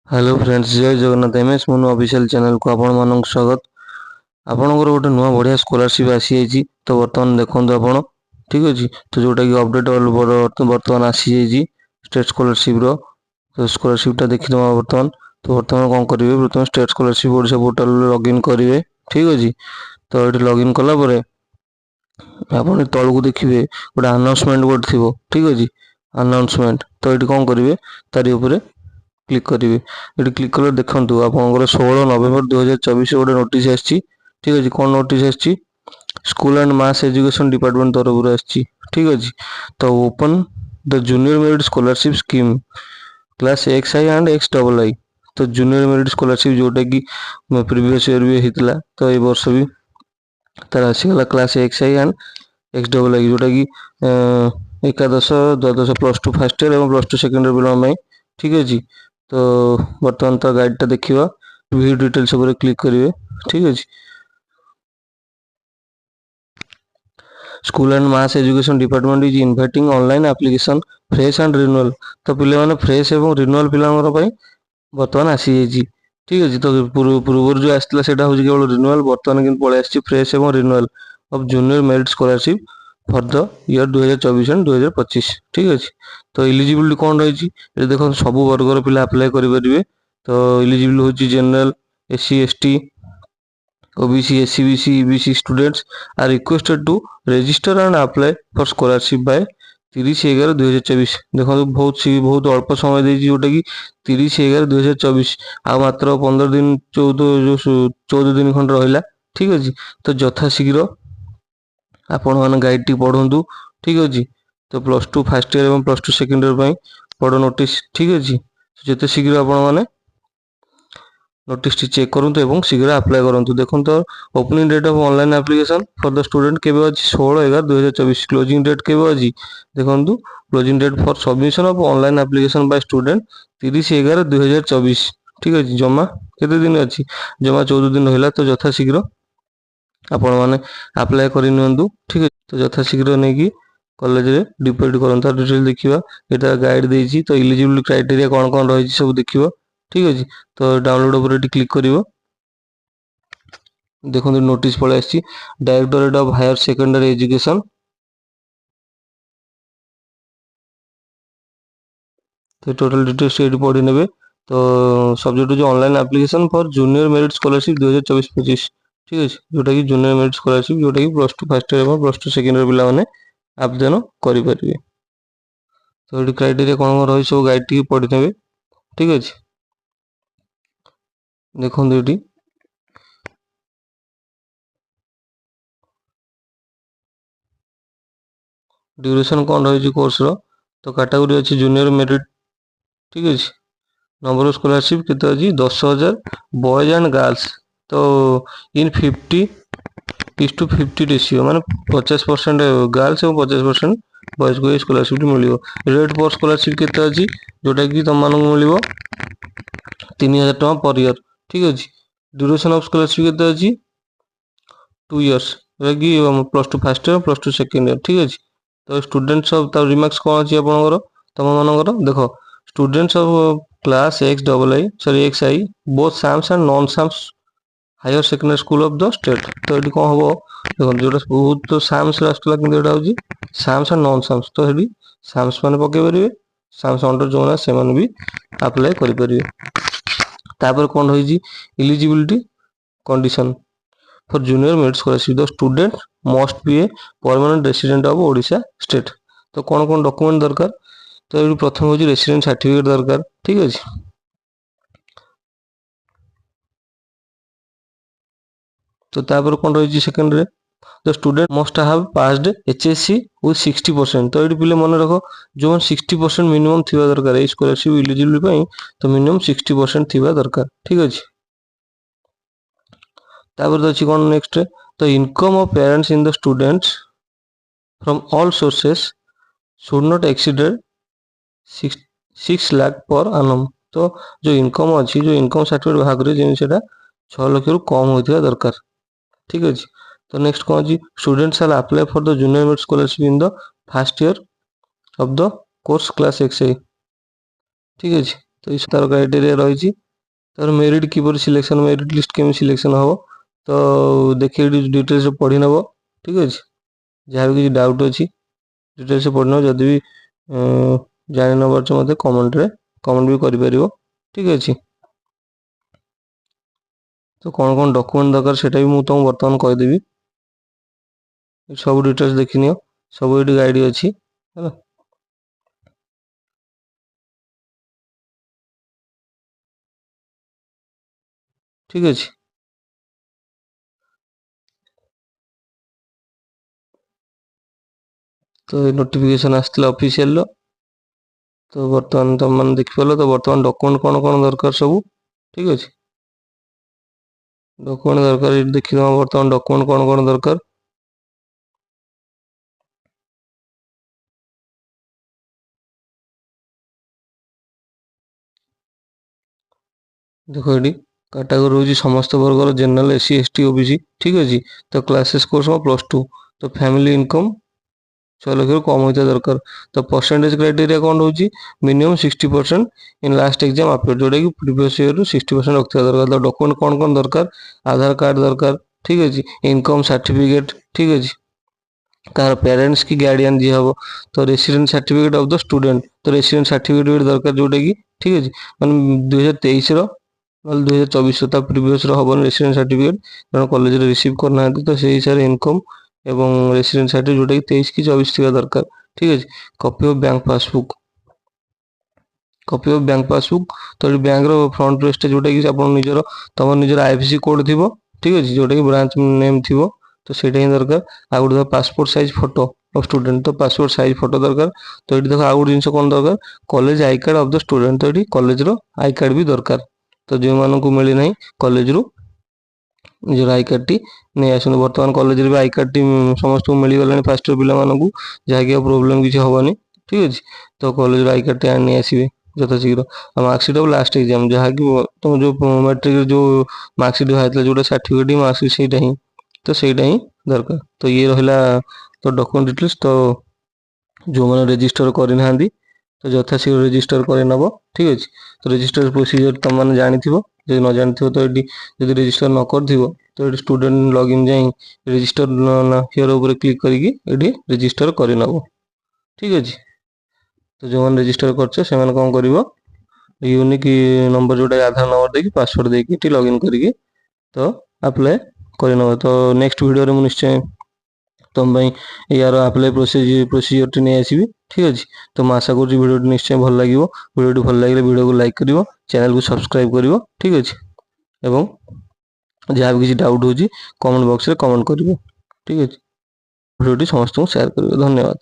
Hello friends, जय Jagannath. M S Monu official channel को आपण मानक स्वागत। आपणकर गोटे नुआ बढ़िया स्कॉलरशिप आसी जाइए। तो बर्तमान देखो आपण ठीक अच्छे तो जोटा कि अपडेट बर्तमान आसी जाइए स्टेट स्कॉलरशिप रो। तो स्कॉलरशिपटा देखीदे बर्तमान। तो बर्तमान कौन करेंगे, बर्तमान state scholarship Odisha portal login करेंगे। ठीक अच्छे तो ये लॉगिन कलापर आप तौक देखिए गोटे अनाउंसमेंट गोटे थी। ठीक अच्छे अनाउंसमेंट तो ये कौन करेंगे तारी उपरे क्लिक करेंगे। ये क्लिक कले देखूँ आप 16 नवेम्बर 2024 गोटे नोटिस आसी। ठीक अच्छे कौन नोटिस आसी, school and mass education department तरफ आसी। ठीक अच्छे तो open the junior merit scholarship scheme class X I and X double आई। तो जूनियर मेरिट स्कॉलरशिप जोटा कि प्रीवियस ईयर भी होता तो ये वर्ष भी तार आसीगला class X I and X double I जोटा कि एकादश द्वादश प्लस टू फास्ट ईयर और प्लस टू सेकेंड ईयर पिला। ठीक अच्छे तो बर्तमान तो गाइडटा देखा वीडियो डिटेल्स उपर क्लिक करेंगे। ठीक अच्छे school and mass education department is inviting online application fresh and renewal. तो पिले माने फ्रेश एवं रिन्यूअल पिलांकर पई बर्तमान आसी जाइए। ठीक अच्छे तो पूर्व जो आसाला से केवल रिन्यूअल, बर्तमान कि पलि आसी फ्रेश एवं renewal of junior merit scholarship for the year 2024 and 2025। ठीक अच्छे तो इलिजिबिलिटी कौन रही देखो सब वर्गर पिला अप्लाई करेंगे। तो इलिजिबल हूँ general, SC ST, OBC, SC BC, EBC students are requested to register and apply for scholarship by 30/11/2024। देखो बहुत अल्प समय देती जोटा कि 30/11/2024 आ मात्र 15 दिन 14 दिन खंड रहा। ठीक अच्छे तो यथाशीघ्र आपण मैंने गाइड टी पढ़ु। ठीक अच्छे तो प्लस टू फास्ट ईयर और प्लस टू सेकेंड ईयर बड़ नोटिस। ठीक अच्छे जिते शीघ्र आपण मैंने नोटिस टी चेक करूँ एवं शीघ्र अप्लाई करूँ। देखो तो opening date of online application for the student के 16/11/2024। क्लोजिंग डेट के देखो closing date for submission of online application by student 30/11/2024। ठीक अच्छे जमा केते दिन अच्छी, जमा 14 दिन रहा। तो यथाशीघ्र आपण मैंने अप्लाई कर नियंतु। ठीक है तो यथाशीघ्र नहीं कि कॉलेज रे डिपोजिट करता डिटेल देखा यहाँ गाइड देती। तो इलिजिबल क्राइटेरिया कौन कौन रही सब देखिए। ठीक अच्छे तो डाउनलोड उपर क्लिक कर देखो नोटिस पलि आसी directorate of higher secondary education. तो टोटल डिटेल्स ये पढ़ी ने। तो सब्जेक्ट जो online application for junior merit scholarship 2024-25। ठीक अच्छे जोटा कि जूनियर मेरिट स्कॉलरशिप जोटा कि प्लस टू फास्ट ईयर और प्लस टू सेकेंड ईयर पिला आवेदन करेंगे। तो ये क्राइटेरिया कौन कौन रही सब गाइड टी पढ़ी ने। ठीक अच्छे देखो ये ड्यूरेशन कौन रही कोर्स रो। तो कैटेगरी अच्छी जूनियर मेरिट। ठीक अच्छे नंबर ऑफ स्कॉलरशिप कितने अच्छी 10,000 बॉयज एंड गर्ल्स। तो इन 50:50 रेशियो माने 50% गर्ल्स और 50% बॉयज को स्कॉलरशिप मिल। रेट पर स्कॉलरशिप कितने अच्छी जोटा कि तुम मानक मिल 3,000 टका पर ईयर। ठीक अच्छे ड्यूरेशन ऑफ स्कॉलरशिप कितने अच्छी 2 इयर्स कि plus two first year plus two second year. ठीक अच्छे तो स्टूडेंट्स ऑफ रिमार्क्स कौन अच्छी आपंकर तुम मानकर देख students of class X double I sorry X I both SAMS and non SAMS higher secondary school of the state. तो ये कौन हम देखो जो बहुत तो साम्स आसला कि हूँ साम्स एंड नॉन साम्स। तो ये साम्स मैंने पकई पारे साम्स अंडर जो ना से भी अप्लाई करेंगे। तापर कौन रही eligibility condition for junior merit scholarship the student must be a permanent resident of Odisha state. तो कौन कौन डॉक्यूमेंट दरकार, तो ये प्रथम हूँ रेसिडेंट सर्टिफिकेट दरकार। ठीक अच्छे तो तापर कौन रही सेकेंड रे the student must have passed HSC with 60%। तो ये पिले मन रख जो 60% मिनिमम थी दरकार ये स्कॉलरशिप इलिजिबल तो मिनिमम 60% थी दरकार। ठीक अच्छे तापर तो अच्छी कौन नेक्स्ट तो income of parents in the students from all sources should not exceeded 6 lakh पर आनम। तो जो इनकम अच्छी जो इनकम सर्टिफिकेट बाहर करें जमी से 6 लाख रु कम होता दरकार। ठीक अच्छे तो नेक्स्ट कौन अच्छी students are apply for the junior merit scholarship in the first year of the course class X I. ठीक अच्छे तो ये तार क्राइटेरिया रही। तार मेरिट किपर सिलेक्शन मेरिट लिस्ट केमी सिलेक्शन हम तो देखिए डिटेल्स पढ़ी नब। ठीक अच्छे जहाँ भी किसी डाउट अच्छी डिटेल्स पढ़ी नब जदि भी जान न पार्छ मत कमेंट भी कर। ठीक अच्छे तो कौन कौन डॉक्यूमेंट दरकार सेटा भी मुझे तुमको बर्तमान कहीदेवी। सब डिटेल्स देखनी सब ये गाइड अच्छी है। ठीक अच्छे तो ये नोटिफिकेशन आसला ऑफिशियल तो बर्तमान तुम मैंने देखिपार तो बर्तमान डॉक्यूमेंट कौन कौन दरकार सब। ठीक अच्छे डॉक्यूमेंट दरकार देखी बर्तमान डॉक्यूमेंट कौन कौन दरकार। देखो ये कैटेगरी हूँ समस्त वर्गर जनरल एससी एसटी ओबीसी। ठीक अच्छे तो क्लासेस कोर्स +2 तो फैमिली इनकम 6 लाख कम होता दरकार। तो परसेंटेज क्राइटेरिया कौन रोचे minimum 60% in last exam appear जोटा कि प्रीवियस ईयर 60% रखा दरकार। तो डॉक्यूमेंट कौन कौन दरकार आधार कार्ड दरकार। ठीक अच्छे इनकम सर्टिफिकेट। ठीक अच्छे कार पेरेंट्स की गार्डियन जी हम तो resident certificate of the student तो रेसिडेंट सर्टिफिकेट दरकार जोटा कि ठीक अच्छे मैंने 2023 2024 प्रीवियस हम रेसिडेंट सर्टिफिकेट कारण कॉलेज रिसीव करना तो से हिसाब से इनकम एवं रेसिडेंट सर्टिफिकेट जोटा कि 23 कि 24 थी दरकार। ठीक अच्छे copy of bank passbook copy of bank passbook तो ये बैंक फ्रंट पेज जोटा कि निजर तुम निजर आईएफएससी कोड थी। ठीक अच्छे जोटा कि ब्रांच नेम थी तो सेटा ही दरकार। आ गए passport size photo of student तो पासपोर्ट साइज फोटो दरकार। तो ये देख आउ गए जिन कौन दरकार college I card of the student तो ये कॉलेज आई कार्ड भी दरकार। तो जो मानू मिली ना कॉलेज रू निजर आई कार्ड टी नहीं आसते बर्तमान कॉलेज भी आई कार्ड टी समस्त मिलगला फास्ट इयर पिला जहाँकि प्रोब्लेम किसी हेनी। ठीक अच्छे तो कॉलेज आई कार्ड टी नहीं आसवे यथा शीघ्र मार्कसीट ऑफ लास्ट एग्जाम जहाँकि तुम जो मैट्रिक जो मार्कसीट बाहर जो सर्टिफिकेट मार्कसीट से ही तो सहीटा ही दरकार। तो ये रहा तो डॉक्यूमेंट डिटेल्स तो जो मैंने रजिस्टर करना तो यथा शीघ्र रजिस्टर करनब। ठीक अच्छे तो रजिस्टर प्रोसीजर तुम मैंने जानी जो न जानी तो ये रजिस्टर न कर तो ये स्टूडेंट लॉगिन जाए रजिस्टर हियर ऊपर क्लिक करके रजिस्टर करनब। ठीक अच्छे तो जो मैंने रजिस्टर कर कौन कर यूनिक नंबर जोटा आधार नंबर देकी पासवर्ड देकी लॉगिन करके तो अप्लाई करनब। तो नेक्स्ट वीडियो में निश्चय तुम यार अप्लाई प्रोसीजर टी नहीं आसबि। ठीक अच्छे तो मैं आशा करुँच वीडियो निश्चय भल लगे वीडियो भल लगे वीडियो को लाइक कर चैनल को सब्सक्राइब कर। ठीक अच्छे एवं जहाँ भी किसी डाउट हो कमेंट बॉक्स में कमेंट कर। ठीक अच्छे वीडियो समस्त को शेयर कर। धन्यवाद।